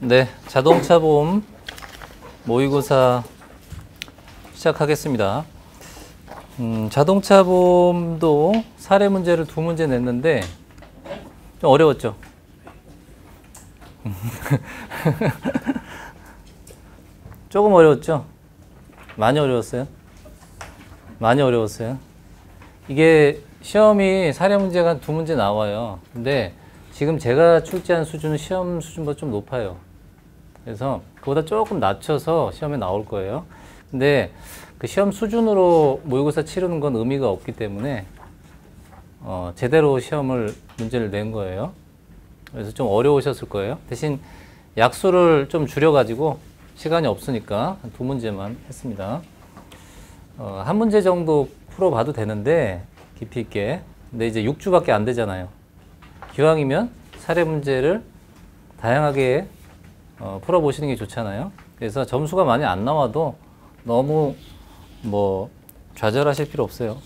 네, 자동차 보험 모의고사 시작하겠습니다. 자동차 보험도 사례 문제를 2문제 냈는데 좀 어려웠죠? 조금 어려웠죠? 많이 어려웠어요? 많이 어려웠어요? 이게 시험이 사례 문제가 2문제 나와요. 근데 지금 제가 출제한 수준은 시험 수준보다 좀 높아요. 그래서 그보다 조금 낮춰서 시험에 나올 거예요. 근데 그 시험 수준으로 모의고사 치르는 건 의미가 없기 때문에 제대로 문제를 낸 거예요. 그래서 좀 어려우셨을 거예요. 대신 약수를 좀 줄여가지고 시간이 없으니까 2문제만 했습니다. 한 문제 정도 풀어봐도 되는데 깊이 있게. 근데 이제 6주밖에 안 되잖아요. 기왕이면 사례 문제를 다양하게 풀어보시는 게 좋잖아요. 그래서 점수가 많이 안 나와도 너무 좌절하실 필요 없어요.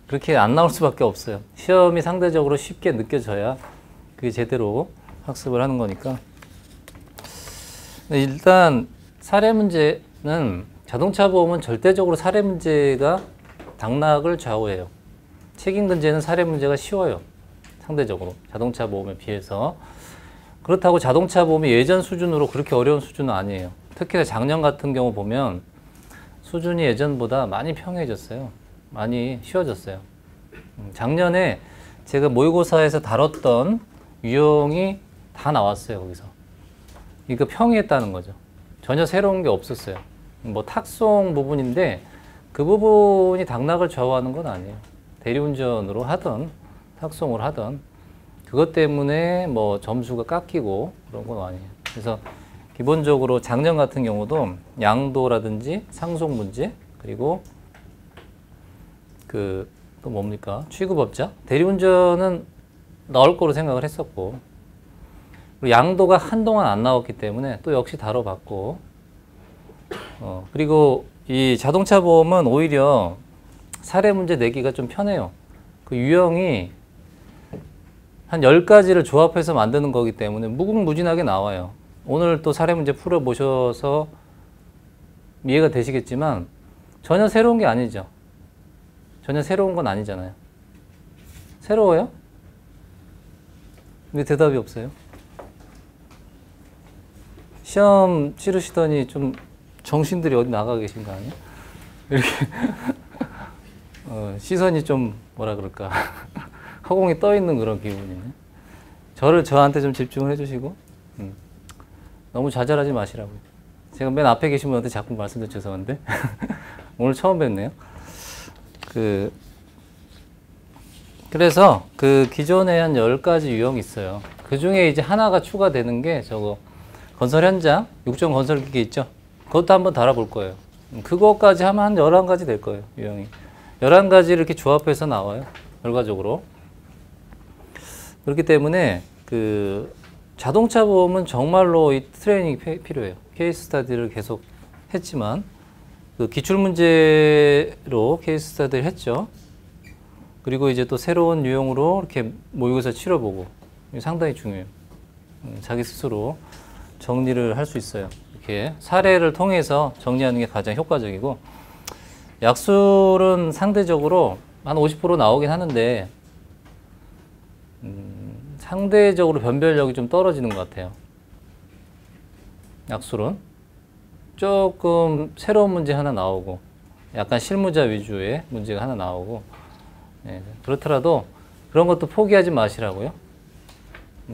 그렇게 안 나올 수밖에 없어요. 시험이 상대적으로 쉽게 느껴져야 그게 제대로 학습을 하는 거니까. 일단 사례 문제는 자동차 보험은 절대적으로 사례 문제가 당락을 좌우해요. 책임근제는 사례 문제가 쉬워요. 상대적으로 자동차 보험에 비해서. 그렇다고 자동차 보험이 예전 수준으로 그렇게 어려운 수준은 아니에요. 특히나 작년 같은 경우 보면 수준이 예전보다 많이 평이해졌어요. 많이 쉬워졌어요. 작년에 제가 모의고사에서 다뤘던 유형이 다 나왔어요. 거기서. 그러니까 평이했다는 거죠. 전혀 새로운 게 없었어요. 탁송 부분인데 그 부분이 당락을 좌우하는 건 아니에요. 대리운전으로 하든 탁송을 하든 그것 때문에 점수가 깎이고 그런 건 아니에요. 그래서 기본적으로 작년 같은 경우도 양도라든지 상속 문제, 그리고 또 뭡니까? 취급업자? 대리운전은 나올 거로 생각을 했었고, 그리고 양도가 한동안 안 나왔기 때문에 또 역시 다뤄봤고, 그리고 이 자동차 보험은 오히려 사례 문제 내기가 좀 편해요. 그 유형이 한 10가지를 조합해서 만드는 거기 때문에 무궁무진하게 나와요. 오늘 또 사례 문제 풀어보셔서 이해가 되시겠지만 전혀 새로운 게 아니죠. 전혀 새로운 건 아니잖아요. 새로워요? 왜 대답이 없어요? 시험 치르시더니 좀 정신들이 어디 나가 계신 거 아니에요? 이렇게 시선이 좀 뭐라 그럴까 허공에 떠 있는 그런 기분이네. 저한테 좀 집중을 해주시고 너무 좌절하지 마시라고요. 제가 맨 앞에 계신 분한테 자꾸 말씀드려 죄송한데 오늘 처음 뵙네요. 그래서 기존에 한 10가지 유형이 있어요. 그 중에 이제 하나가 추가되는 게 저거 건설 현장, 육종 건설기계 있죠? 그것도 한번 달아볼 거예요. 그거까지 하면 한 11가지 될 거예요, 유형이. 11가지를 이렇게 조합해서 나와요, 결과적으로. 그렇기 때문에 자동차 보험은 정말로 이 트레이닝이 필요해요. 케이스 스터디를 계속 했지만 기출 문제로 케이스 스터디를 했죠. 그리고 이제 또 새로운 유형으로 이렇게 모의고사 치러보고, 이게 상당히 중요해요. 자기 스스로 정리를 할 수 있어요. 이렇게 사례를 통해서 정리하는 게 가장 효과적이고, 약술은 상대적으로 한 50% 나오긴 하는데 상대적으로 변별력이 좀 떨어지는 것 같아요. 약술은 조금 새로운 문제 하나 나오고 약간 실무자 위주의 문제가 하나 나오고, 그렇더라도 그런 것도 포기하지 마시라고요.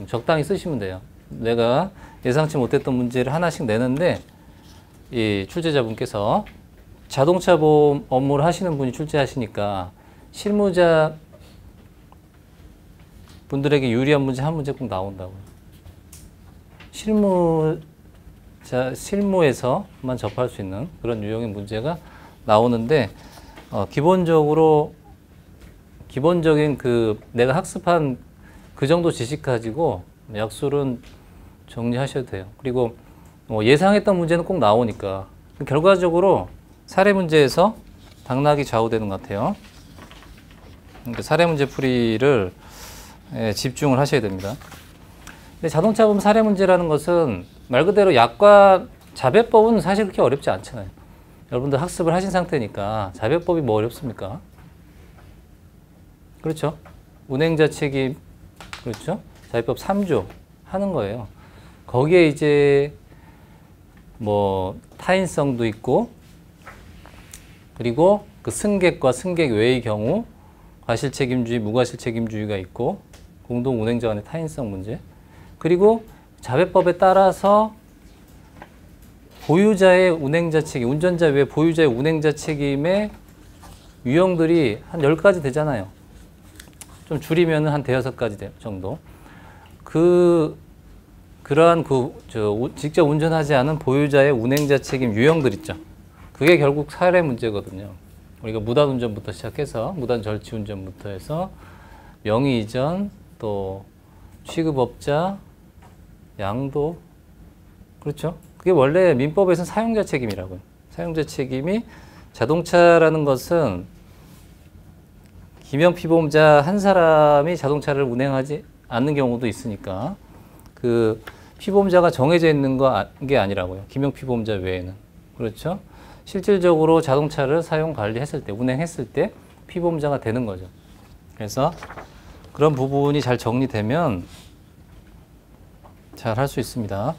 적당히 쓰시면 돼요. 내가 예상치 못했던 문제를 하나씩 내는데 이 출제자분께서 자동차 보험 업무를 하시는 분이 출제하시니까 실무자 분들에게 유리한 문제 한 문제 꼭 나온다고요. 실무에서만 접할 수 있는 그런 유형의 문제가 나오는데, 기본적인 내가 학습한 그 정도 지식 가지고 약술은 정리하셔도 돼요. 그리고 예상했던 문제는 꼭 나오니까 결과적으로 사례 문제에서 당락이 좌우되는 것 같아요. 그러니까 사례 문제 풀이를 집중을 하셔야 됩니다. 근데 자동차 보험 사례 문제라는 것은 말 그대로 약관 자배법은 사실 그렇게 어렵지 않잖아요. 여러분들 학습을 하신 상태니까 자배법이 뭐 어렵습니까? 그렇죠? 운행자 책임, 그렇죠? 자배법 3조 하는 거예요. 거기에 이제 뭐 타인성도 있고, 그리고 그 승객과 승객 외의 경우 과실책임주의, 무과실책임주의가 있고, 공동 운행자 간의 타인성 문제, 그리고 자배법에 따라서 보유자의 운행자 책임, 운전자 외 보유자의 운행자 책임의 유형들이 한 10가지 되잖아요. 좀 줄이면 한 대여섯 가지 정도. 그러한 직접 운전하지 않은 보유자의 운행자 책임 유형들 있죠. 그게 결국 사례 문제거든요. 우리가 무단 운전부터 시작해서 무단 절취 운전부터 해서 명의 이전, 또 취급업자, 양도, 그렇죠. 그게 원래 민법에서는 사용자 책임이라고요. 사용자 책임이 자동차라는 것은 김영 피보험자 한 사람이 자동차를 운행하지 않는 경우도 있으니까 그 피보험자가 정해져 있는 게 아니라고요. 김영 피보험자 외에는. 그렇죠. 실질적으로 자동차를 사용 관리했을 때, 운행했을 때 피보험자가 되는 거죠. 그래서 그런 부분이 잘 정리되면 잘 할 수 있습니다.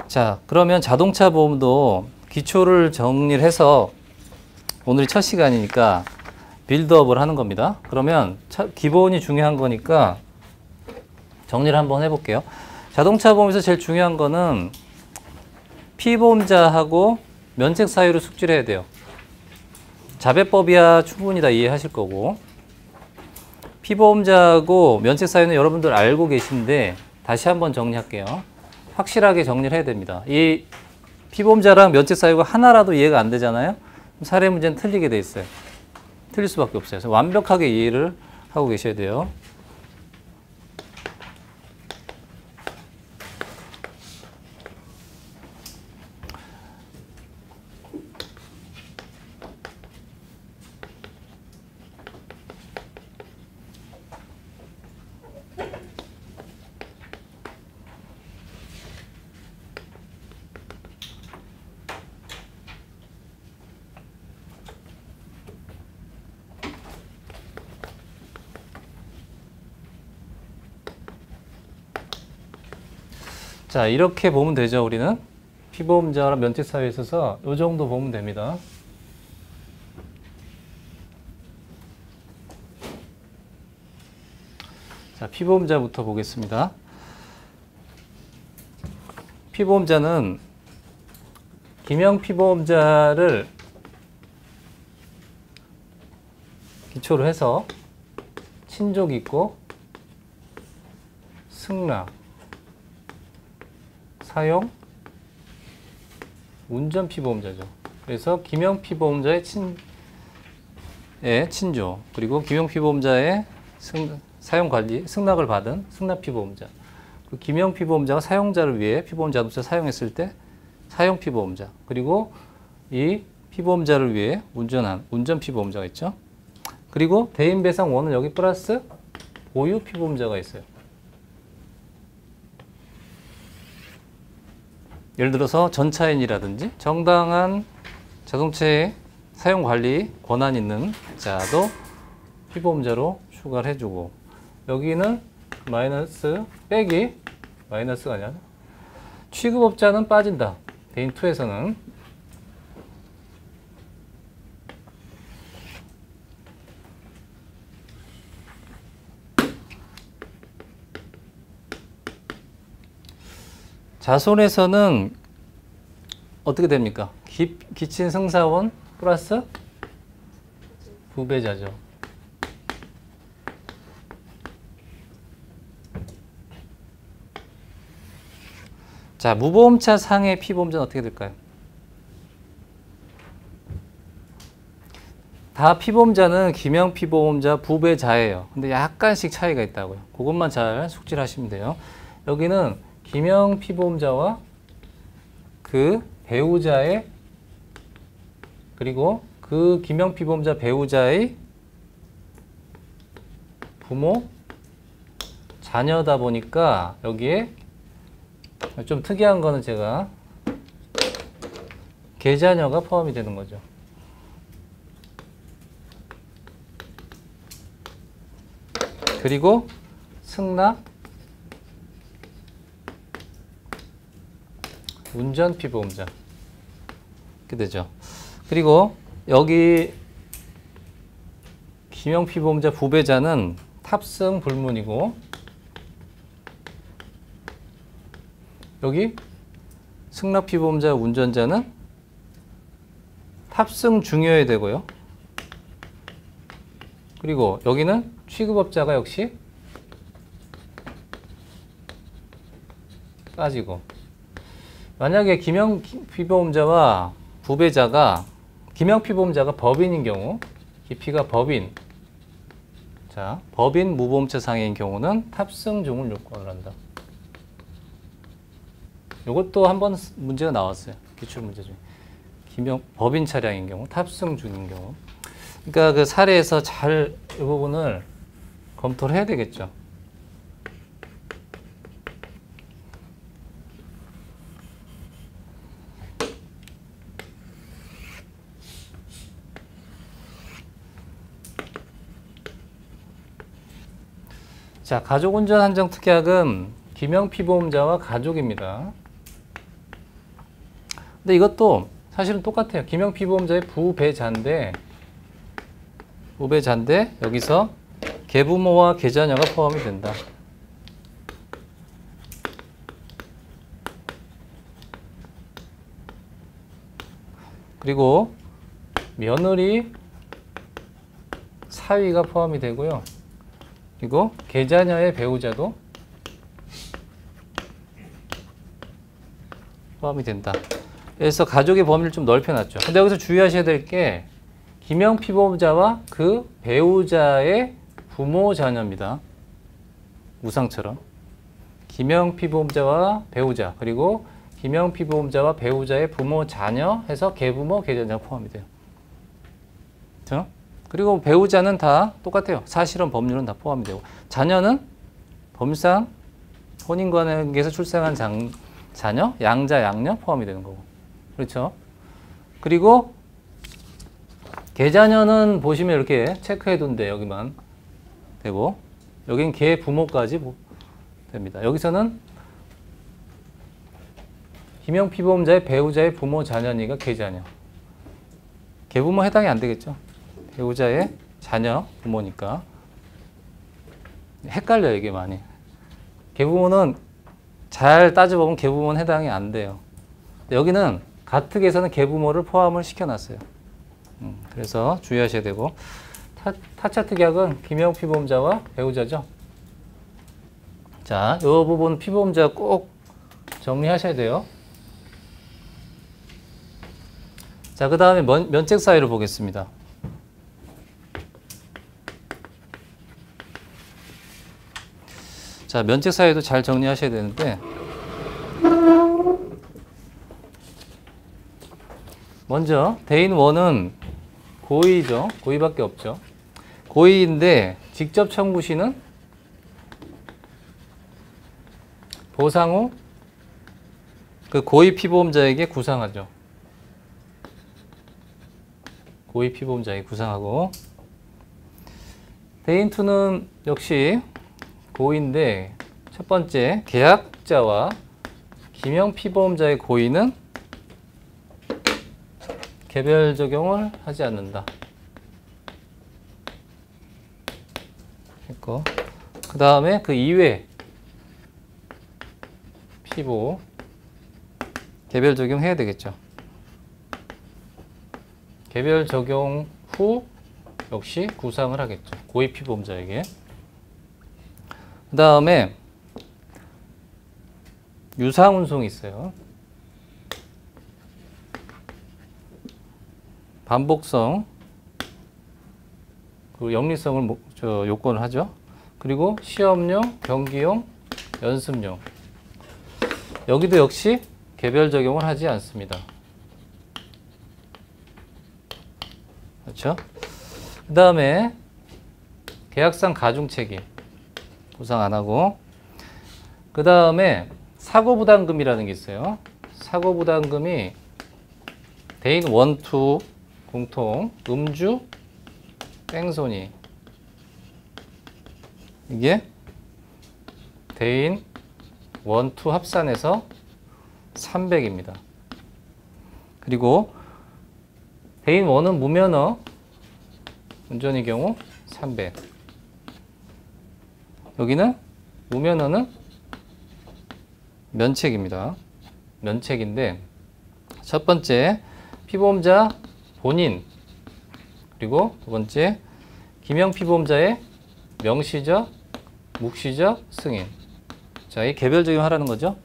자, 그러면 자동차 보험도 기초를 정리를 해서 오늘이 첫 시간이니까 빌드업을 하는 겁니다. 그러면 기본이 중요한 거니까 정리를 한번 해볼게요. 자동차 보험에서 제일 중요한 거는 피보험자하고 면책 사유를 숙지를 해야 돼요. 자배법이야 충분히 다 이해하실 거고, 피보험자하고 면책 사유는 여러분들 알고 계신데 다시 한번 정리할게요. 확실하게 정리를 해야 됩니다. 이 피보험자랑 면책 사유가 하나라도 이해가 안 되잖아요. 사례 문제는 틀리게 돼 있어요. 틀릴 수밖에 없어요. 그래서 완벽하게 이해를 하고 계셔야 돼요. 자, 이렇게 보면 되죠, 우리는. 피보험자랑 면책 사유에 있어서 이 정도 보면 됩니다. 자, 피보험자부터 보겠습니다. 피보험자는 김영 피보험자를 기초로 해서 친족이 있고 승낙, 사용, 운전 피보험자죠. 그래서 김영 피보험자의 친조, 그리고 김영 피보험자의 사용 관리, 승낙을 받은 승낙 피보험자. 그 김영 피보험자가 사용자를 위해 피보험 자동차 사용했을 때 사용 피보험자. 그리고 이 피보험자를 위해 운전한 운전 피보험자가 있죠. 그리고 대인배상 원은 여기 플러스 보유 피보험자가 있어요. 예를 들어서 전차인이라든지 정당한 자동차의 사용관리 권한 있는 자도 피보험자로 추가를 해주고, 여기는 마이너스 빼기, 마이너스가 아니라 취급업자는 빠진다. 대인2에서는. 자손에서는 어떻게 됩니까? 기친 승사원 플러스 부배자죠. 자, 무보험차 상해 피보험자는 어떻게 될까요? 다 피보험자는 김영 피보험자 부배자예요. 근데 약간씩 차이가 있다고요. 그것만 잘 숙지를 하시면 돼요. 여기는 김영 피보험자와 그 배우자의, 그리고 그 김영 피보험자 배우자의 부모, 자녀다 보니까 여기에 좀 특이한 거는 제가 계자녀가 포함이 되는 거죠. 그리고 승낙, 운전 피보험자 이렇게 되죠. 그리고 여기 김영 피보험자 부배자는 탑승 불문이고, 여기 승낙 피보험자 운전자는 탑승 중이어야 되고요. 그리고 여기는 취급업자가 역시 빠지고, 만약에 김영 피보험자와 부배자가, 김영 피보험자가 법인인 경우, 기피가 법인, 자, 법인 무보험차 상해인 경우는 탑승 중을 요건을 한다. 이것도 한번 문제가 나왔어요. 기출문제 중에. 법인 차량인 경우, 탑승 중인 경우. 그러니까 그 사례에서 잘 이 부분을 검토를 해야 되겠죠. 자, 가족운전 한정특약은 김영 피보험자와 가족입니다. 근데 이것도 사실은 똑같아요. 김영 피보험자의 부배자인데 여기서 계부모와 계자녀가 포함이 된다. 그리고 며느리, 사위가 포함이 되고요. 그리고 계자녀의 배우자도 포함이 된다. 그래서 가족의 범위를 좀 넓혀놨죠. 근데 여기서 주의하셔야 될 게 김영 피보험자와 그 배우자의 부모 자녀입니다. 우상처럼. 김영 피보험자와 배우자, 그리고 김영 피보험자와 배우자의 부모 자녀 해서 계부모, 계자녀가 포함이 돼요. 그렇죠? 그리고 배우자는 다 똑같아요. 사실은 법률은 다 포함이 되고, 자녀는 법률상 혼인관계에서 출생한 자녀, 양자, 양녀 포함이 되는 거고. 그렇죠? 그리고 계자녀는 보시면 이렇게 체크해 둔데 여기만 되고, 여긴 계 부모까지 됩니다. 여기서는 김영 피보험자의 배우자의 부모 자녀니까 계자녀. 계부모 해당이 안 되겠죠? 배우자의 자녀, 부모니까. 헷갈려요, 이게 많이. 계부모는 잘 따져보면 계부모는 해당이 안 돼요. 여기는 가특에서는 계부모를 포함을 시켜놨어요. 그래서 주의하셔야 되고, 타차 특약은 김영 피보험자와 배우자죠. 자, 이 부분 피보험자 꼭 정리하셔야 돼요. 자, 그 다음에 면책 사유를 보겠습니다. 자, 면책 사유도 잘 정리하셔야 되는데, 먼저 대인 1은 고의죠. 고의밖에 없죠. 고의인데 직접 청구 시는 보상 후 그 고의 피보험자에게 구상하죠. 고의 피보험자에게 구상하고, 대인 2는 역시 고의인데 첫 번째 계약자와 김영 피보험자의 고의는 개별 적용을 하지 않는다. 했고, 그 다음에 그 이외 피보 개별 적용해야 되겠죠. 개별 적용 후 역시 구상을 하겠죠. 고의 피보험자에게. 그 다음에 유상운송이 있어요. 반복성, 그리고 영리성을 요건을 하죠. 그리고 시험용, 경기용, 연습용. 여기도 역시 개별 적용을 하지 않습니다. 그렇죠? 그 다음에 계약상 가중 책임 구상 안 하고, 그 다음에 사고부담금이라는 게 있어요. 사고부담금이 대인 원투 공통 음주 뺑소니 이게 대인 원투 합산해서 300입니다. 그리고 대인 원은 무면허 운전의 경우 300. 여기는 무면허는 면책입니다. 면책인데 첫 번째 피보험자 본인 그리고 두 번째 기명 피보험자의 명시적, 묵시적 승인. 자, 이 개별 적용하라는 거죠.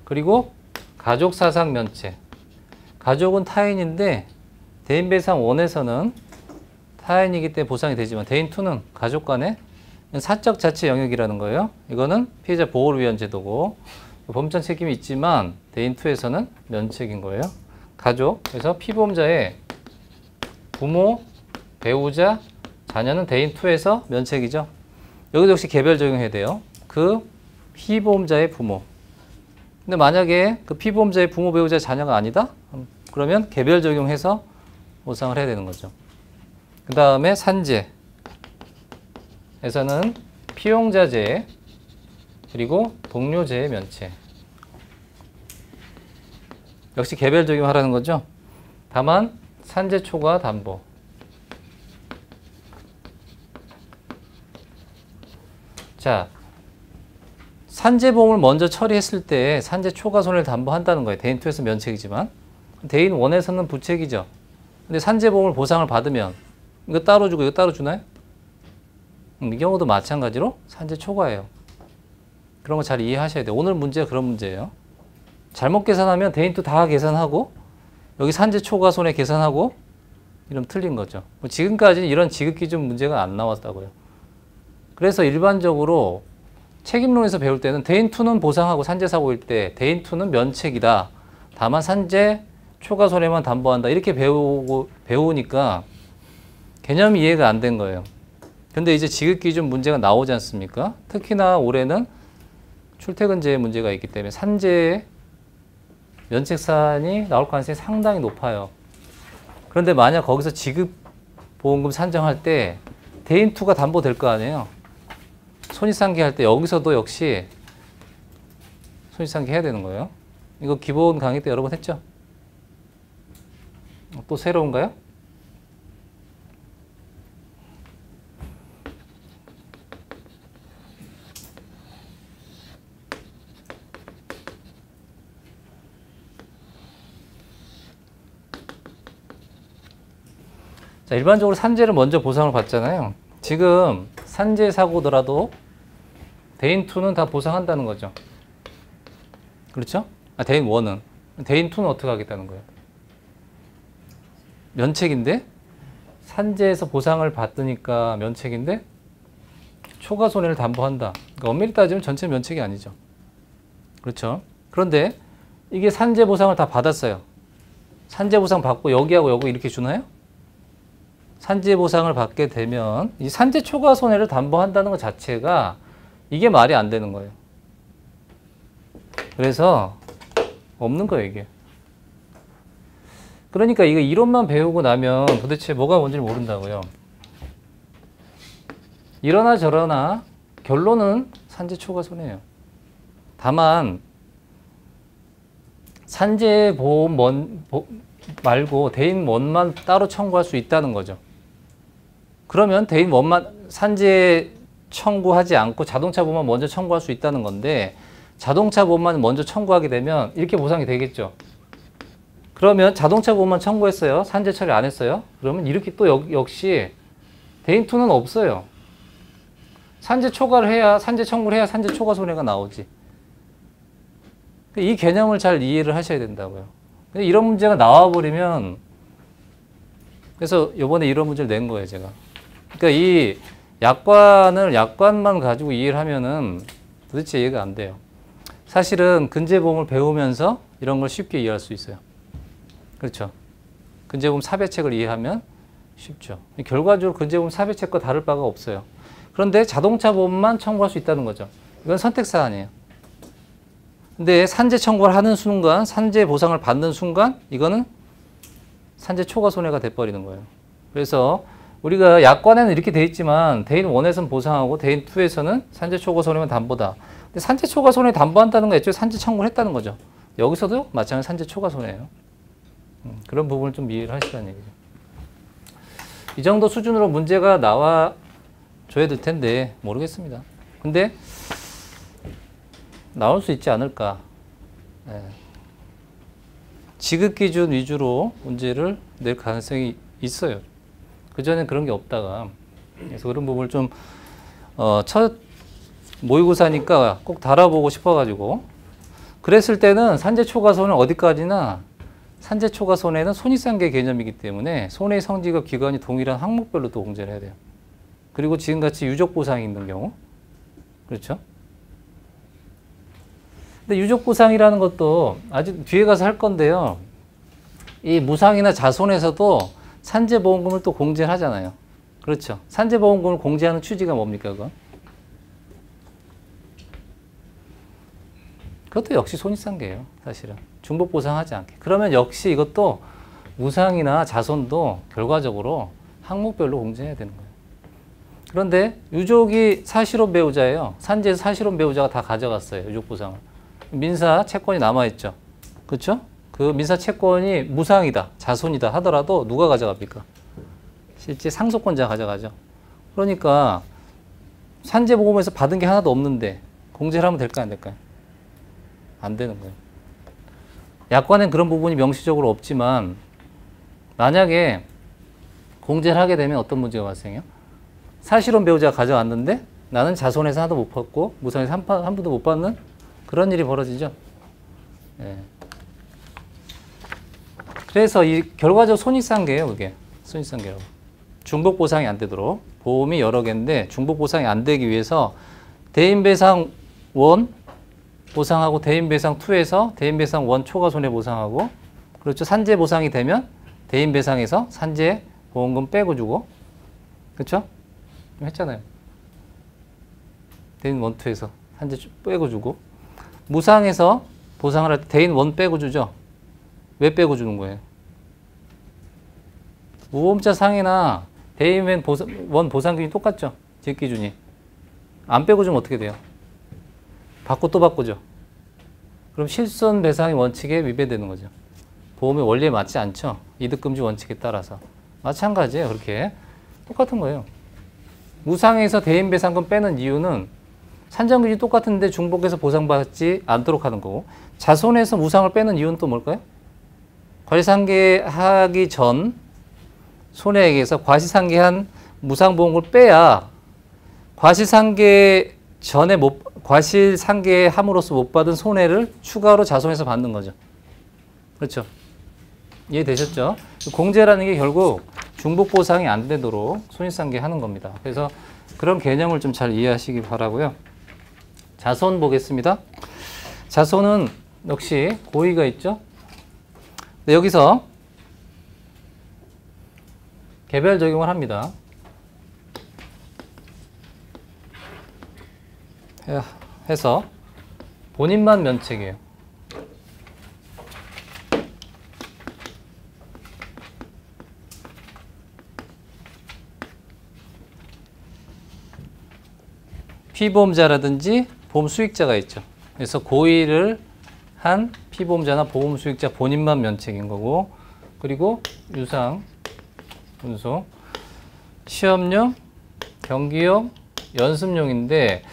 그리고 가족 사상 면책. 가족은 타인인데 대인배상 1에서는 타인이기 때문에 보상이 되지만 대인 2는 가족 간의 사적 자치 영역이라는 거예요. 이거는 피해자 보호를 위한 제도고 법정 책임이 있지만 대인 2에서는 면책인 거예요. 가족. 그래서 피보험자의 부모, 배우자, 자녀는 대인 2에서 면책이죠. 여기도 역시 개별 적용해야 돼요. 그 피보험자의 부모. 근데 만약에 그 피보험자의 부모, 배우자, 자녀가 아니다? 그러면 개별 적용해서 보상을 해야 되는 거죠. 그 다음에 산재에서는 피용자재 그리고 동료재해 면책. 역시 개별 적용하라는 거죠. 다만 산재 초과 담보. 자, 산재보험을 먼저 처리했을 때 산재 초과 손해를 담보한다는 거예요. 대인 2에서 면책이지만 대인 1에서는 부책이죠. 근데 산재보험을 보상을 받으면 이거 따로 주고 이거 따로 주나요? 이 경우도 마찬가지로 산재 초과예요. 그런 거 잘 이해하셔야 돼요. 오늘 문제가 그런 문제예요. 잘못 계산하면 대인 2 다 계산하고 여기 산재 초과 손해 계산하고 이러면 틀린 거죠. 지금까지는 이런 지급 기준 문제가 안 나왔다고요. 그래서 일반적으로 책임론에서 배울 때는 대인 2는 보상하고 산재 사고일 때 대인 2는 면책이다. 다만 산재 초과 손해만 담보한다. 이렇게 배우니까 개념이 이해가 안 된 거예요. 근데 이제 지급 기준 문제가 나오지 않습니까? 특히나 올해는 출퇴근제의 문제가 있기 때문에 산재 면책 사안이 나올 가능성이 상당히 높아요. 그런데 만약 거기서 지급보험금 산정할 때 대인 2가 담보될 거 아니에요. 손익상계 할 때 여기서도 역시 손익상계 해야 되는 거예요. 이거 기본 강의 때 여러 번 했죠? 또 새로운가요? 자, 일반적으로 산재를 먼저 보상을 받잖아요. 지금 산재 사고더라도 대인 2는 다 보상한다는 거죠. 그렇죠? 대인 1은. 대인 2는 어떻게 하겠다는 거예요? 면책인데 산재에서 보상을 받으니까 면책인데 초과 손해를 담보한다. 그러니까 엄밀히 따지면 전체 면책이 아니죠. 그렇죠? 그런데 이게 산재 보상을 다 받았어요. 산재 보상 받고 여기하고 여기 이렇게 주나요? 산재 보상을 받게 되면 이 산재 초과 손해를 담보한다는 것 자체가 이게 말이 안 되는 거예요. 그래서 없는 거예요, 이게. 그러니까 이거 이론만 배우고 나면 도대체 뭐가 뭔지를 모른다고요. 이러나 저러나 결론은 산재 초과 손해예요. 다만 산재 보험 말고 대인 1만 따로 청구할 수 있다는 거죠. 그러면 대인 1만 산재 청구하지 않고 자동차 보험만 먼저 청구할 수 있다는 건데 자동차 보험만 먼저 청구하게 되면 이렇게 보상이 되겠죠. 그러면 자동차 보험만 청구했어요. 산재 처리 안 했어요. 그러면 이렇게 또 역시 대인 2는 없어요. 산재 초과를 해야 산재 청구를 해야 산재 초과 손해가 나오지. 이 개념을 잘 이해를 하셔야 된다고요. 이런 문제가 나와버리면 그래서 이번에 이런 문제를 낸 거예요, 제가. 그러니까 이 약관만 가지고 이해를 하면은 도대체 이해가 안 돼요. 사실은 근제보험을 배우면서 이런 걸 쉽게 이해할 수 있어요. 그렇죠. 근제보험 사배책을 이해하면 쉽죠. 결과적으로 근제보험 사배책과 다를 바가 없어요. 그런데 자동차 보험만 청구할 수 있다는 거죠. 이건 선택 사안이에요. 근데 산재 청구를 하는 순간, 산재 보상을 받는 순간 이거는 산재 초과 손해가 돼버리는 거예요. 그래서 우리가 약관에는 이렇게 돼 있지만 대인 1에서는 보상하고 대인 2에서는 산재 초과 손해만 담보다. 근데 산재 초과 손해 담보한다는 건 애초에 산재 청구를 했다는 거죠. 여기서도 마찬가지로 산재 초과 손해예요. 그런 부분을 좀 이해를 하시라는 얘기죠. 이 정도 수준으로 문제가 나와 줘야 될 텐데 모르겠습니다. 근데 나올 수 있지 않을까. 네. 지급 기준 위주로 문제를 낼 가능성이 있어요. 그전엔 그런 게 없다가. 그래서 그런 부분을 좀 첫 모의고사니까 꼭 달아보고 싶어가지고. 그랬을 때는 산재 초과 손해는 어디까지나 산재 초과 손해는 손익상계 개념이기 때문에 손해의 성질과 기간이 동일한 항목별로 또 공제를 해야 돼요. 그리고 지금같이 유족보상이 있는 경우. 그렇죠? 근데 유족보상이라는 것도 아직 뒤에 가서 할 건데요. 이 무상이나 자손에서도 산재보험금을 또 공제를 하잖아요. 그렇죠? 산재보험금을 공제하는 취지가 뭡니까, 그건? 그것도 역시 손익상계예요, 사실은. 중복보상하지 않게. 그러면 역시 이것도 무상이나 자손도 결과적으로 항목별로 공제해야 되는 거예요. 그런데 유족이 사실혼 배우자예요. 산재에서 사실혼 배우자가 다 가져갔어요, 유족보상을. 민사 채권이 남아있죠. 그렇죠? 그 민사 채권이 무상이다, 자손이다 하더라도 누가 가져갑니까? 실제 상속권자가 가져가죠. 그러니까 산재보험에서 받은 게 하나도 없는데 공제를 하면 될까요, 안 될까요? 안 되는 거예요. 약관엔 그런 부분이 명시적으로 없지만 만약에 공제를 하게 되면 어떤 문제가 발생해요? 사실혼 배우자가 가져왔는데 나는 자손에서 하나도 못 받고 무상에서 한 푼도 못 받는 그런 일이 벌어지죠. 예. 그래서 이 결과적 손익상계예요, 그게. 손익상계라고. 중복보상이 안 되도록. 보험이 여러 개인데 중복보상이 안 되기 위해서 대인배상 1 보상하고 대인배상 2에서 대인배상 1 초과 손해 보상하고, 그렇죠. 산재보상이 되면 대인배상에서 산재보험금 빼고 주고, 그렇죠? 했잖아요. 대인 1, 2에서 산재 빼고 주고, 무상에서 보상을 할 때 대인 1 빼고 주죠. 왜 빼고 주는 거예요? 무보험자 상해나 대인 1 보상 기준이 똑같죠. 지급 기준이. 안 빼고 주면 어떻게 돼요? 받고 또 바꾸죠. 그럼 실손배상의 원칙에 위배되는 거죠. 보험의 원리에 맞지 않죠. 이득금지 원칙에 따라서. 마찬가지예요. 그렇게. 똑같은 거예요. 무상에서 대인배상금 빼는 이유는 산정기준이 똑같은데 중복해서 보상받지 않도록 하는 거고, 자손에서 무상을 빼는 이유는 또 뭘까요? 과실상계하기 전 손해액에서 과실상계한 무상보험금을 빼야 과실상계 전에 과실상계함으로써 못 받은 손해를 추가로 자손에서 받는 거죠. 그렇죠? 이해되셨죠? 공제라는 게 결국 중복보상이 안 되도록 손익상계 하는 겁니다. 그래서 그런 개념을 좀 잘 이해하시기 바라고요. 자손 보겠습니다. 자손은 역시 고의가 있죠. 네, 여기서 개별 적용을 합니다. 해서 본인만 면책이에요. 피보험자라든지 보험 수익자가 있죠. 그래서 고의를 한 피보험자나 보험 수익자 본인만 면책인 거고, 그리고 유상, 분속, 시험용, 경기용, 연습용인데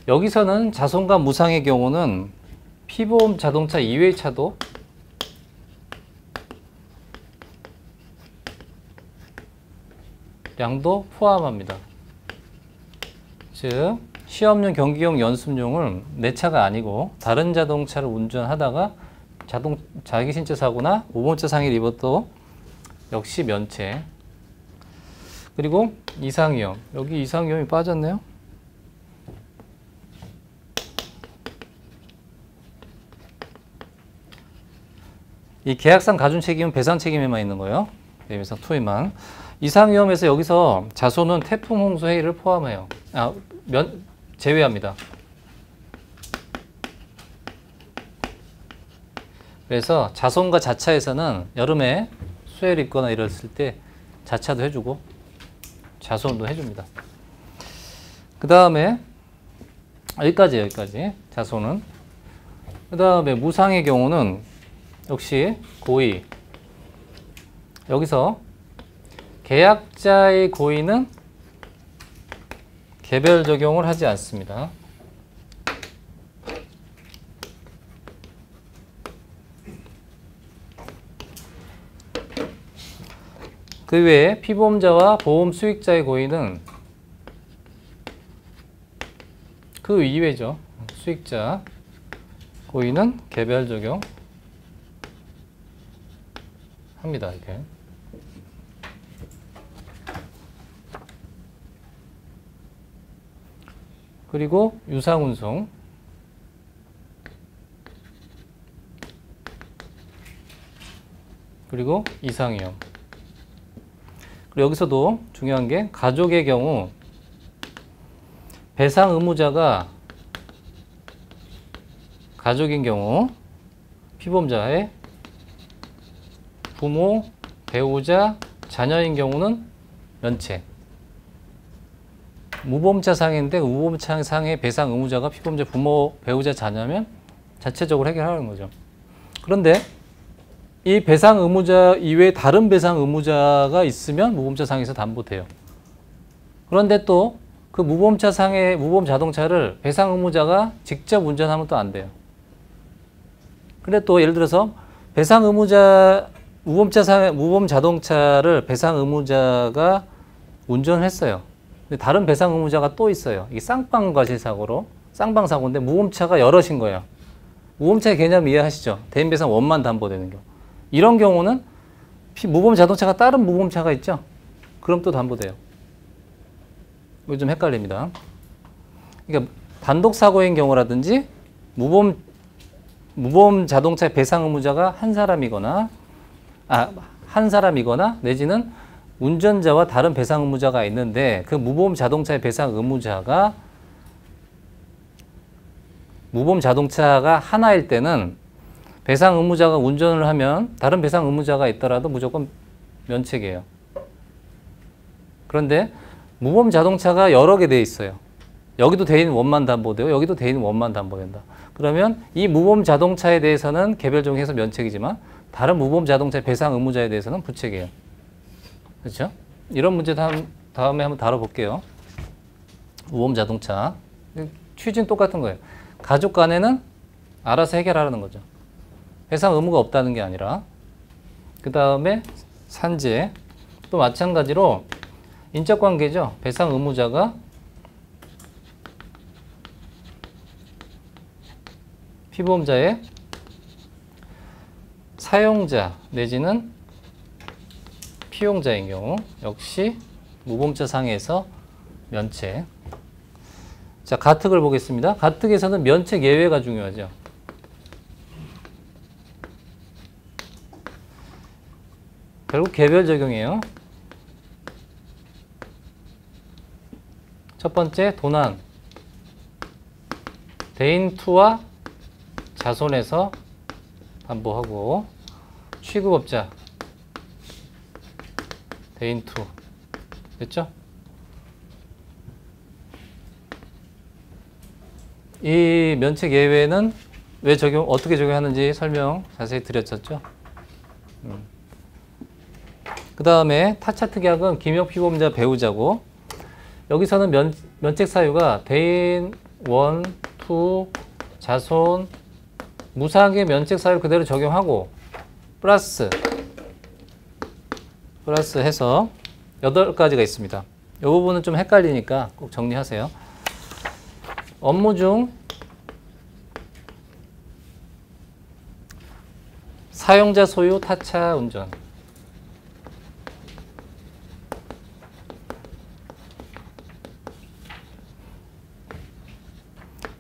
여기서는 자손과 무상의 경우는 피보험 자동차 이외의 차도 량도 포함합니다. 즉 시험용, 경기용, 연습용을 내 차가 아니고 다른 자동차를 운전하다가 자기신체 사고나 모범차 상해를 입어도 역시 면책. 그리고 이상위험, 여기 이상위험이 빠졌네요. 이 계약상 가중 책임은 배상 책임에만 있는 거예요. 배상 2에만. 이상위험에서 여기서 자손은 태풍, 홍수, 해일을 포함해요. 제외합니다. 그래서 자손과 자차에서는 여름에 수해를 입거나 이랬을 때 자차도 해주고 자손도 해줍니다. 그 다음에 여기까지예요. 여기까지 자손은. 그 다음에 무상의 경우는 역시 고의. 여기서 계약자의 고의는 개별 적용을 하지 않습니다. 그 외에 피보험자와 보험 수익자의 고의는 그 이외죠. 수익자 고의는 개별 적용 합니다. 이렇게. 그리고 유상운송, 그리고 이상위험. 그리고 여기서도 중요한 게 가족의 경우 배상 의무자가 가족인 경우 피보험자의 부모, 배우자, 자녀인 경우는 면책. 무보험차 상해인데 무보험차 상해 배상 의무자가 피보험자 부모, 배우자, 자녀면 자체적으로 해결하는 거죠. 그런데 이 배상 의무자 이외에 다른 배상 의무자가 있으면 무보험차 상해에서 담보돼요. 그런데 또 그 무보험차 상해, 무보험 자동차를 배상 의무자가 직접 운전하면 또 안 돼요. 근데 또 예를 들어서 배상 의무자, 무보험 자동차를 배상 의무자가 운전을 했어요. 근데 다른 배상 의무자가 또 있어요. 이게 쌍방 과실사고로, 쌍방 사고인데 무보험차가 여럿인 거예요. 무보험차의 개념 이해하시죠? 대인 배상 원만 담보되는 경우. 이런 경우는 무보험 자동차가 다른 무보험차가 있죠? 그럼 또 담보돼요. 이거 좀 헷갈립니다. 그러니까 단독 사고인 경우라든지 무보험 자동차 배상 의무자가 한 사람이거나 내지는 운전자와 다른 배상 의무자가 있는데 그 무보험 자동차의 배상 의무자가 무보험 자동차가 하나일 때는 배상 의무자가 운전을 하면 다른 배상 의무자가 있더라도 무조건 면책이에요. 그런데 무보험 자동차가 여러 개 돼 있어요. 여기도 대인 원만 담보되고 여기도 대인 원만 담보된다. 그러면 이 무보험 자동차에 대해서는 개별 적용해서 면책이지만 다른 무보험 자동차의 배상 의무자에 대해서는 부책이에요. 그렇죠? 이런 문제 다음에 한번 다뤄볼게요. 무보험 자동차. 취지는 똑같은 거예요. 가족 간에는 알아서 해결하라는 거죠. 배상 의무가 없다는 게 아니라. 그 다음에 산재. 또 마찬가지로 인적관계죠. 배상 의무자가 피보험자의 사용자 내지는 피용자인 경우 역시 무보험차 상해에서 면책. 자, 가특을 보겠습니다. 가특에서는 면책 예외가 중요하죠. 결국 개별 적용이에요. 첫 번째, 도난. 대인2와 자손에서 담보하고, 취급업자. 대인2. 됐죠? 이 면책 예외는 왜 어떻게 적용하는지 설명 자세히 드렸었죠? 그 다음에 타차 특약은 김역 피보험자 배우자고, 여기서는 면책 사유가 대인, 원, 투, 자손, 무상의 면책 사유 그대로 적용하고, 플러스 해서 8가지가 있습니다. 이 부분은 좀 헷갈리니까 꼭 정리하세요. 업무 중 사용자 소유 타차 운전.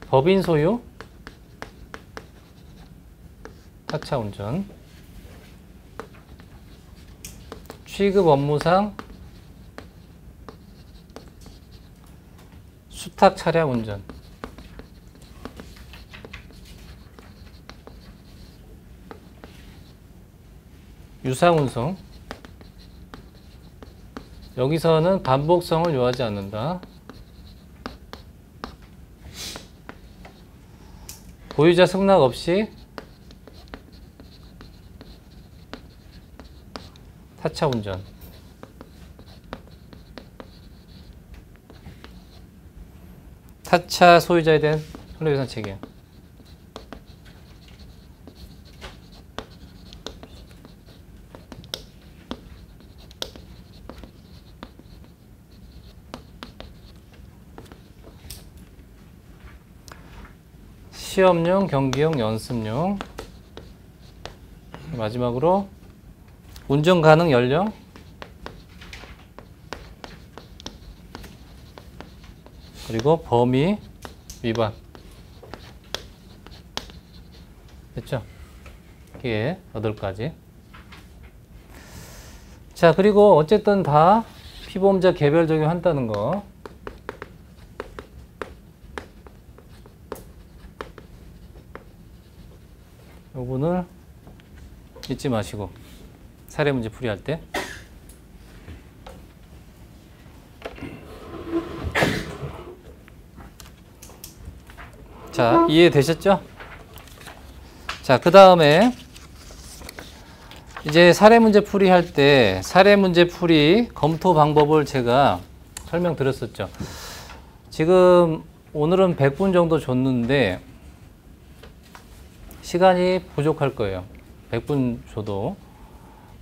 법인 소유 타차 운전. 취급 업무상 수탁 차량 운전. 유상 운송. 여기서는 반복성을 요하지 않는다. 보유자 승낙 없이 타차 운전. 타차 소유자에 대한 손해배상 책임. 시험용, 경기용, 연습용. 마지막으로 운전 가능 연령. 그리고 범위 위반. 됐죠? 이게 8가지. 자, 그리고 어쨌든 다 피보험자 개별 적용한다는 거. 요거는 잊지 마시고 사례 문제 풀이할 때. 자, 이해되셨죠? 자, 그 다음에 이제 사례 문제 풀이할 때 사례 문제 풀이 검토 방법을 제가 설명드렸었죠. 지금 오늘은 100분 정도 줬는데 시간이 부족할 거예요. 100분 줘도.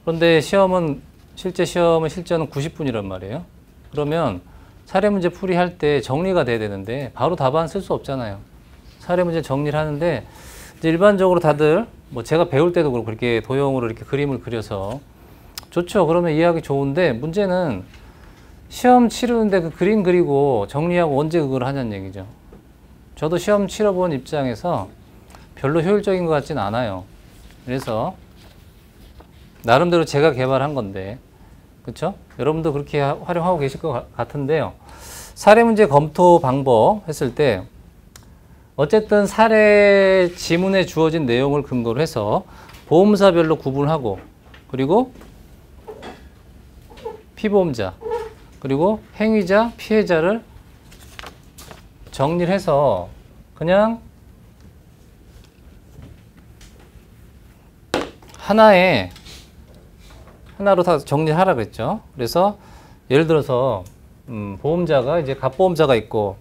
그런데 실제 시험은 실전은 90분이란 말이에요. 그러면 사례 문제 풀이할 때 정리가 돼야 되는데 바로 답안 쓸 수 없잖아요. 사례 문제 정리를 하는데 이제 일반적으로 다들 뭐 제가 배울 때도 그렇고 그렇게 도형으로 이렇게 그림을 그려서 좋죠. 그러면 이해하기 좋은데 문제는 시험 치르는데 그 그림 그리고 정리하고 언제 그걸 하냐는 얘기죠. 저도 시험 치러본 입장에서 별로 효율적인 것 같진 않아요. 그래서 나름대로 제가 개발한 건데, 그렇죠? 여러분도 그렇게 활용하고 계실 것 같은데요. 사례 문제 검토 방법 했을 때 어쨌든 사례 지문에 주어진 내용을 근거로 해서 보험사별로 구분하고, 그리고 피보험자, 그리고 행위자, 피해자를 정리를 해서 그냥 하나로 다 정리하라 그랬죠. 그래서 예를 들어서 보험자가 이제 갑보험자가 있고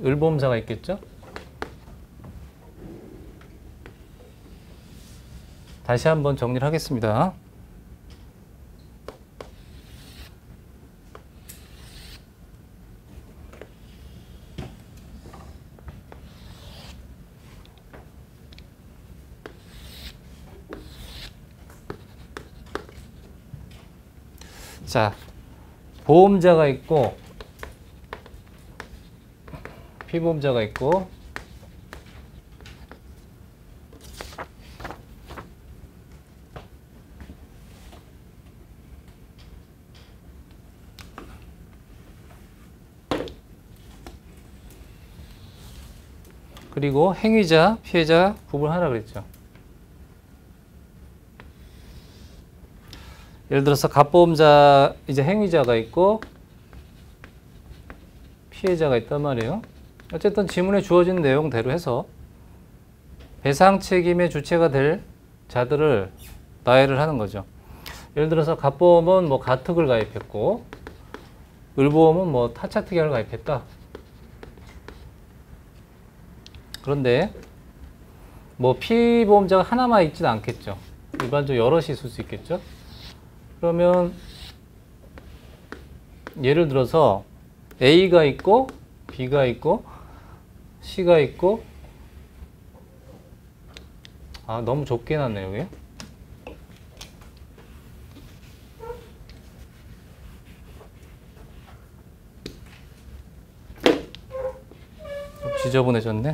을보험자가 있겠죠. 다시 한번 정리를 하겠습니다. 자, 보험자가 있고 피보험자가 있고 그리고 행위자, 피해자 구분하라 그랬죠. 예를 들어서 갑보험자, 이제 행위자가 있고 피해자가 있단 말이에요. 어쨌든 지문에 주어진 내용대로 해서 배상 책임의 주체가 될 자들을 나열을 하는 거죠. 예를 들어서 갑보험은 뭐 가특을 가입했고 을보험은 뭐 타차 특약을 가입했다. 그런데 뭐 피보험자가 하나만 있지는 않겠죠. 일반적으로 여럿이 있을 수 있겠죠. 그러면 예를 들어서 A가 있고 B가 있고 C가 있고 너무 좁게 놨네요. 여기. 좀 지저분해졌네.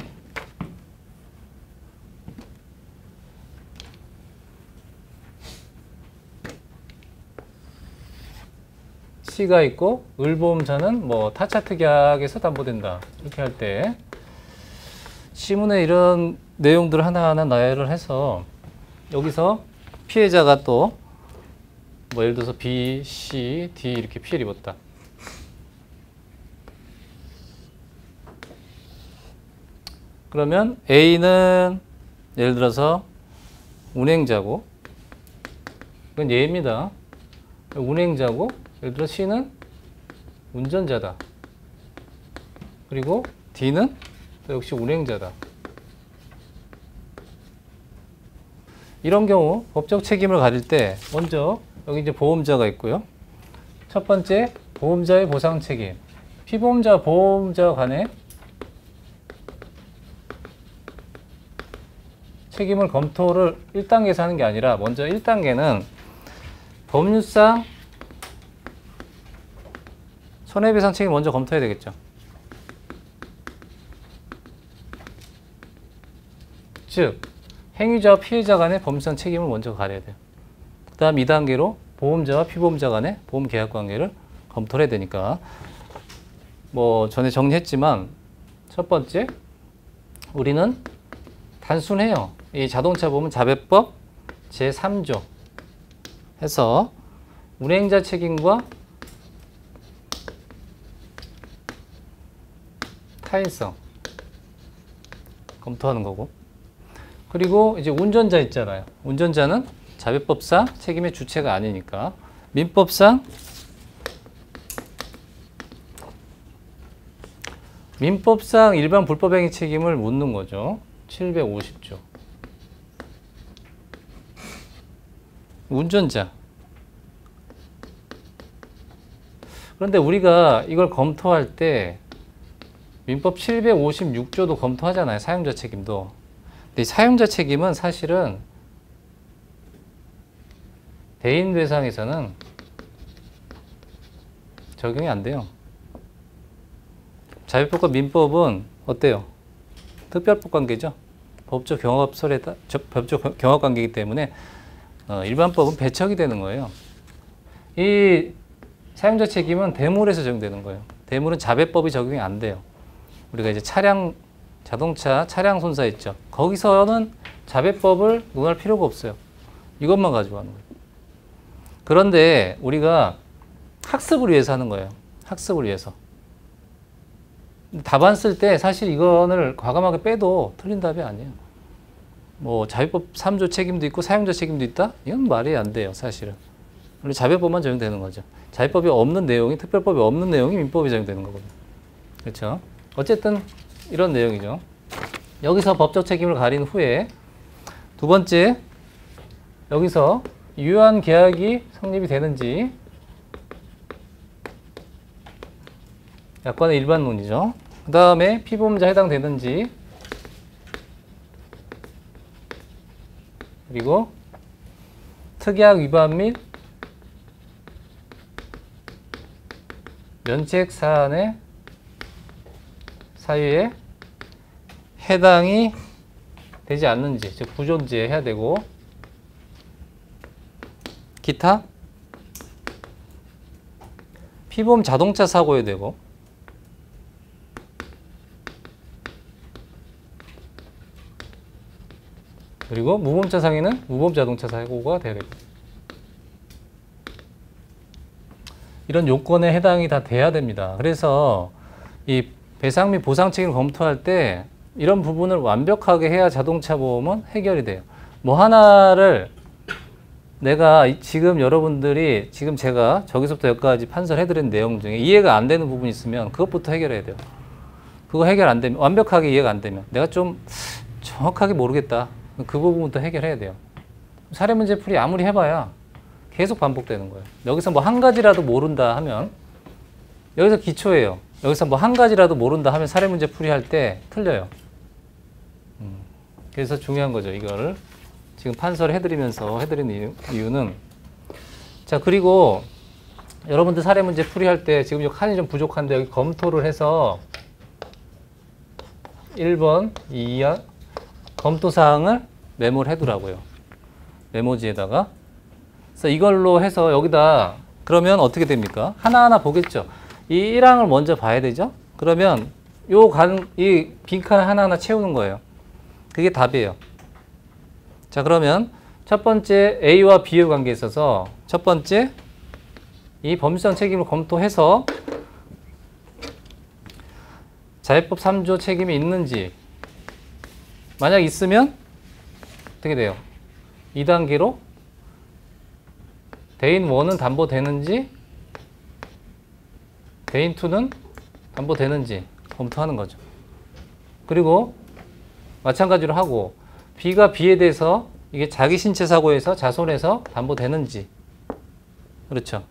C가 있고 을보험자는 뭐 타차 특약에서 담보된다. 이렇게 할 때 시문에 이런 내용들을 하나하나 나열을 해서 여기서 피해자가 또 뭐 예를 들어서 B, C, D 이렇게 피해를 입었다. 그러면 A는 예를 들어서 운행자고, 이건 예입니다. 운행자고, 예를 들어 C는 운전자다. 그리고 D는 또 역시 운행자다. 이런 경우 법적 책임을 가릴 때 먼저 여기 이제 보험자가 있고요. 첫 번째 보험자의 보상 책임. 피보험자, 보험자 간의 책임을 검토를 1단계에서 하는 게 아니라 먼저 1단계는 법률상 손해배상 책임을 먼저 검토해야 되겠죠. 즉 행위자와 피해자 간의 법률상 책임을 먼저 가려야 돼요. 그 다음 2단계로 보험자와 피보험자 간의 보험계약 관계를 검토를 해야 되니까 뭐 전에 정리했지만 첫 번째 우리는 단순해요. 이 자동차 보험은 자배법 제3조 해서 운행자 책임과 타인성 검토하는 거고, 그리고 이제 운전자 있잖아요. 운전자는 자배법상 책임의 주체가 아니니까 민법상 일반 불법행위 책임을 묻는 거죠. 750조. 운전자. 그런데 우리가 이걸 검토할 때 민법 756조도 검토하잖아요. 사용자 책임도. 근데 이 사용자 책임은 사실은 대인배상에서는 적용이 안 돼요. 자배법과 민법은 어때요? 특별법 관계죠. 법적 경합 관계이기 때문에 일반법은 배척이 되는 거예요. 이 사용자 책임은 대물에서 적용되는 거예요. 대물은 자배법이 적용이 안 돼요. 우리가 이제 자동차 차량 손사 있죠. 거기서는 자배법을 논할 필요가 없어요. 이것만 가지고 하는 거예요. 그런데 우리가 학습을 위해서 하는 거예요. 학습을 위해서. 답안 쓸 때 사실 이거를 과감하게 빼도 틀린 답이 아니에요. 뭐 자배법 3조 책임도 있고 사용자 책임도 있다? 이건 말이 안 돼요, 사실은. 원래 자배법만 적용되는 거죠. 자배법이 없는 내용이, 특별법이 없는 내용이 민법이 적용되는 거거든요. 그렇죠? 어쨌든 이런 내용이죠. 여기서 법적 책임을 가린 후에 두 번째, 여기서 유효한 계약이 성립이 되는지, 약관의 일반론이죠. 그 다음에 피보험자 해당되는지, 그리고 특약 위반 및 면책 사안의 사유에 해당이 되지 않는지, 즉 부존재해야 되고, 기타 피보험 자동차 사고에 되고, 그리고 무보험차 상해는 무보험 자동차 사고가 돼야 되고, 이런 요건에 해당이 다 돼야 됩니다. 그래서 이 배상 및 보상 책임을 검토할 때 이런 부분을 완벽하게 해야 자동차 보험은 해결이 돼요. 뭐 하나를 내가 지금 여러분들이 지금 제가 저기서부터 여기까지 판설해드린 내용 중에 이해가 안 되는 부분이 있으면 그것부터 해결해야 돼요. 그거 해결 안 되면, 완벽하게 이해가 안 되면, 내가 좀 정확하게 모르겠다, 그 부분부터 해결해야 돼요. 사례문제 풀이 아무리 해봐야 계속 반복되는 거예요. 여기서 뭐 한 가지라도 모른다 하면, 여기서 기초예요. 여기서 뭐 한 가지라도 모른다 하면 사례문제 풀이할 때 틀려요. 그래서 중요한 거죠. 이거를 지금 판설해드리면서 해드리는 이유는, 자, 그리고 여러분들 사례문제 풀이할 때 지금 여기 칸이 좀 부족한데 여기 검토를 해서 1번, 2번 검토사항을 메모를 해두라고요. 메모지에다가. 그래서 이걸로 해서 여기다 그러면 어떻게 됩니까? 하나하나 보겠죠. 이 1항을 먼저 봐야 되죠. 그러면 이 빈칸 하나하나 채우는 거예요. 그게 답이에요. 자, 그러면 첫 번째 A와 B의 관계에 있어서 첫 번째 이 법률상 책임을 검토해서 자해법 3조 책임이 있는지, 만약 있으면 어떻게 돼요? 2단계로 대인 1은 담보되는지 대인 2는 담보되는지 검토하는 거죠. 그리고 마찬가지로 하고 B가 B에 대해서 이게 자기 신체 사고에서 자손에서 담보되는지, 그렇죠.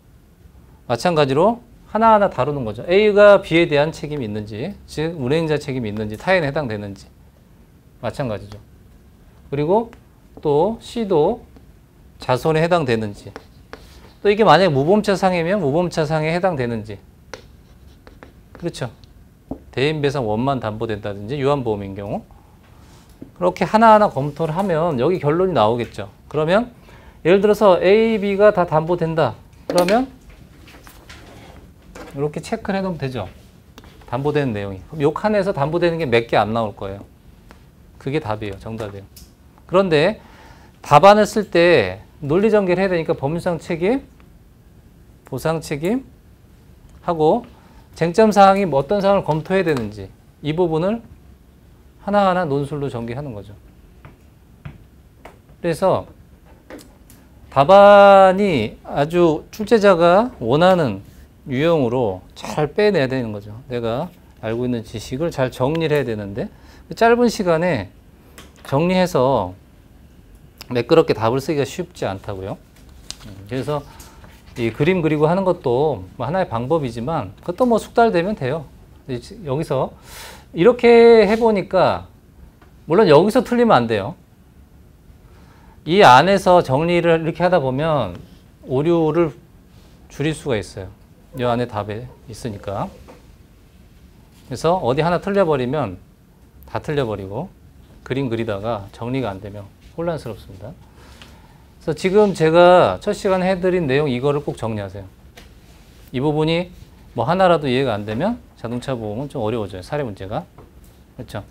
마찬가지로 하나하나 다루는 거죠. A가 B에 대한 책임이 있는지, 즉 운행자 책임이 있는지, 타인에 해당되는지 마찬가지죠. 그리고 또 C도 자손에 해당되는지, 또 이게 만약에 무보험차 상해면 무보험차 상해에 해당되는지, 그렇죠. 대인배상 원만 담보된다든지 유한보험인 경우 그렇게 하나하나 검토를 하면 여기 결론이 나오겠죠. 그러면 예를 들어서 A, B가 다 담보된다. 그러면 이렇게 체크를 해놓으면 되죠. 담보되는 내용이. 그럼 요 칸에서 담보되는 게 몇 개 안 나올 거예요. 그게 답이에요. 정답이에요. 그런데 답안을 쓸 때 논리 전개를 해야 되니까 법률상 책임, 보상 책임 하고 쟁점 사항이 어떤 사항을 검토해야 되는지 이 부분을 하나하나 논술로 전개하는 거죠. 그래서 답안이 아주 출제자가 원하는 유형으로 잘 빼내야 되는 거죠. 내가 알고 있는 지식을 잘 정리를 해야 되는데 짧은 시간에 정리해서 매끄럽게 답을 쓰기가 쉽지 않다고요. 그래서 이 그림 그리고 하는 것도 하나의 방법이지만 그것도 뭐 숙달되면 돼요. 여기서 이렇게 해보니까 물론 여기서 틀리면 안 돼요. 이 안에서 정리를 이렇게 하다 보면 오류를 줄일 수가 있어요. 이 안에 답에 있으니까. 그래서 어디 하나 틀려버리면 다 틀려버리고 그림 그리다가 정리가 안 되면 혼란스럽습니다. 그래서 지금 제가 첫 시간에 해드린 내용 이거를 꼭 정리하세요. 이 부분이 뭐 하나라도 이해가 안 되면 자동차 보험은 좀 어려워져요. 사례 문제가. 그렇죠?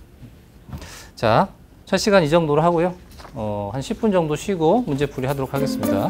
자, 첫 시간 이 정도로 하고요. 한 10분 정도 쉬고 문제 풀이 하도록 하겠습니다.